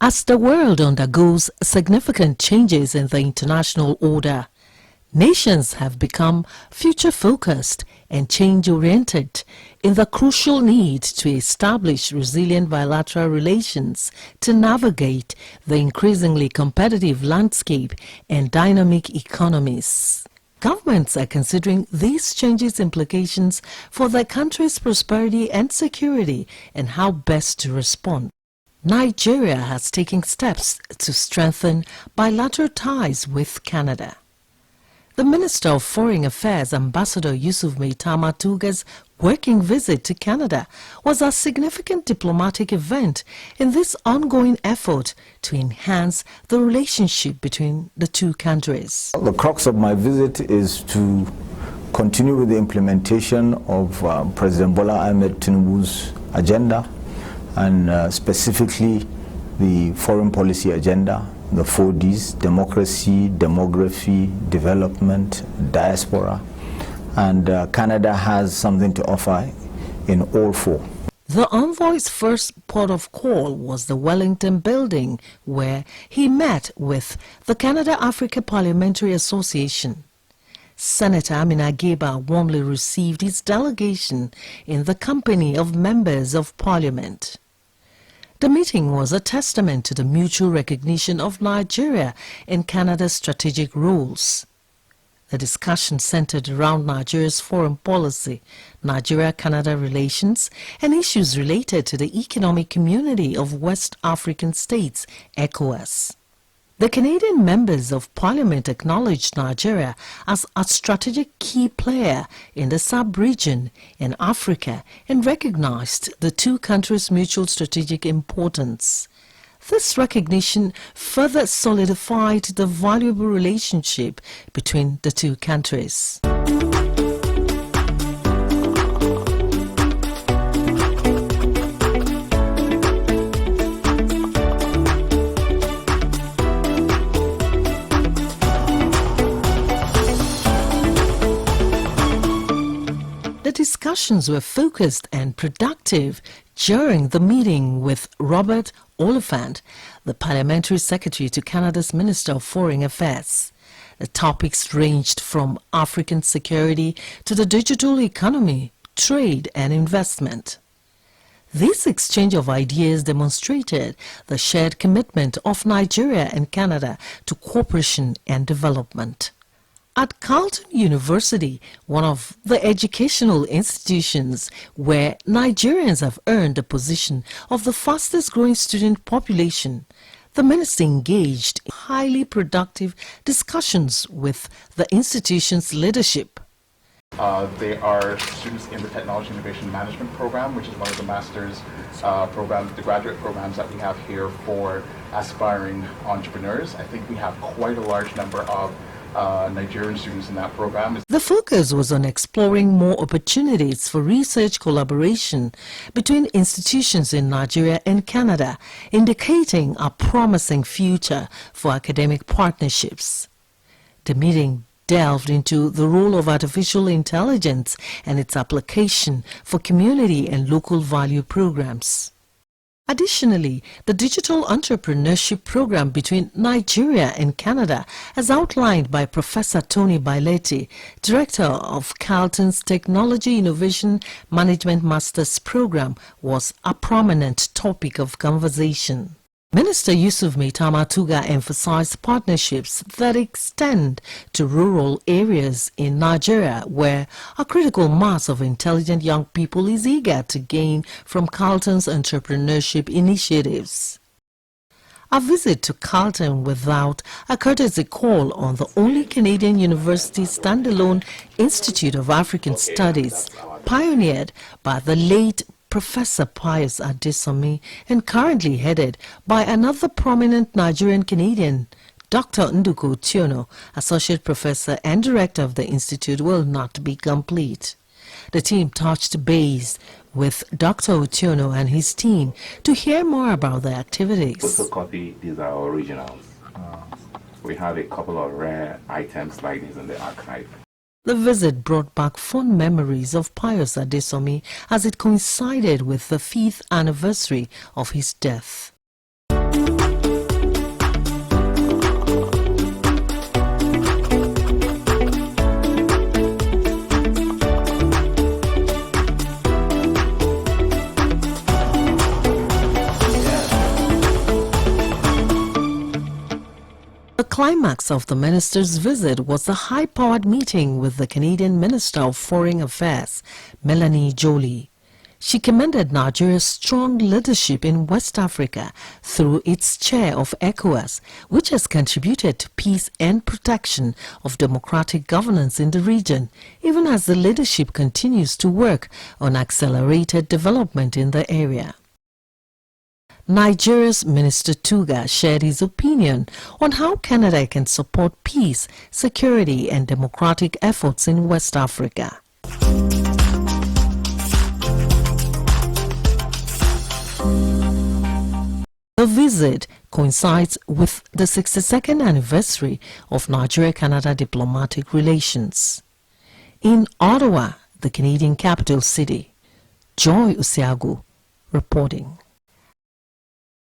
As the world undergoes significant changes in the international order, nations have become future-focused and change-oriented in the crucial need to establish resilient bilateral relations to navigate the increasingly competitive landscape and dynamic economies. Governments are considering these changes' implications for their country's prosperity and security and how best to respond. Nigeria has taken steps to strengthen bilateral ties with Canada. The Minister of Foreign Affairs, Ambassador Yusuf Maitama Tuggar's working visit to Canada was a significant diplomatic event in this ongoing effort to enhance the relationship between the two countries. The crux of my visit is to continue with the implementation of President Bola Ahmed Tinubu's agenda, and specifically the foreign policy agenda, the 4Ds: democracy, demography, development, diaspora. And Canada has something to offer in all four. The envoy's first port of call was the Wellington building, where he met with the Canada-Africa Parliamentary Association. Senator Amina Geba warmly received his delegation in the company of members of Parliament. The meeting was a testament to the mutual recognition of Nigeria and Canada's strategic roles. The discussion centered around Nigeria's foreign policy, Nigeria-Canada relations, and issues related to the Economic Community of West African States, ECOWAS. The Canadian members of Parliament acknowledged Nigeria as a strategic key player in the sub-region in Africa and recognized the two countries' mutual strategic importance. This recognition further solidified the valuable relationship between the two countries. The discussions were focused and productive during the meeting with Robert Oliphant, the Parliamentary Secretary to Canada's Minister of Foreign Affairs. The topics ranged from African security to the digital economy, trade and investment. This exchange of ideas demonstrated the shared commitment of Nigeria and Canada to cooperation and development. At Carleton University, one of the educational institutions where Nigerians have earned the position of the fastest growing student population, the minister engaged in highly productive discussions with the institution's leadership. They are students in the Technology Innovation Management program, which is one of the master's programs, the graduate programs that we have here for aspiring entrepreneurs. I think we have quite a large number of Nigerian students in that program. The focus was on exploring more opportunities for research collaboration between institutions in Nigeria and Canada, indicating a promising future for academic partnerships. The meeting delved into the role of artificial intelligence and its application for community and local value programs. Additionally, the digital entrepreneurship program between Nigeria and Canada, as outlined by Professor Tony Baileti, director of Carleton's Technology Innovation Management Master's Program, was a prominent topic of conversation. Minister Yusuf Maitama Tuggar emphasized partnerships that extend to rural areas in Nigeria, where a critical mass of intelligent young people is eager to gain from Carleton's entrepreneurship initiatives. A visit to Carleton without a courtesy call on the only Canadian university standalone Institute of African Studies, pioneered by the late Professor Pius Adesomi and currently headed by another prominent Nigerian-Canadian, Dr. Nduko Tiono, Associate Professor and Director of the Institute, will not be complete. The team touched base with Dr. Otiono and his team to hear more about their activities. Photocopy, these are originals. We have a couple of rare items like this in the archive. The visit brought back fond memories of Pius Adesomi as it coincided with the 5th anniversary of his death. climax of the minister's visit was the high-powered meeting with the Canadian Minister of Foreign Affairs, Melanie Joly. She commended Nigeria's strong leadership in West Africa through its chair of ECOWAS, which has contributed to peace and protection of democratic governance in the region, even as the leadership continues to work on accelerated development in the area. Nigeria's Minister Tuggar shared his opinion on how Canada can support peace, security and democratic efforts in West Africa. The visit coincides with the 62nd anniversary of Nigeria-Canada diplomatic relations. In Ottawa, the Canadian capital city, Joy Usiagu reporting.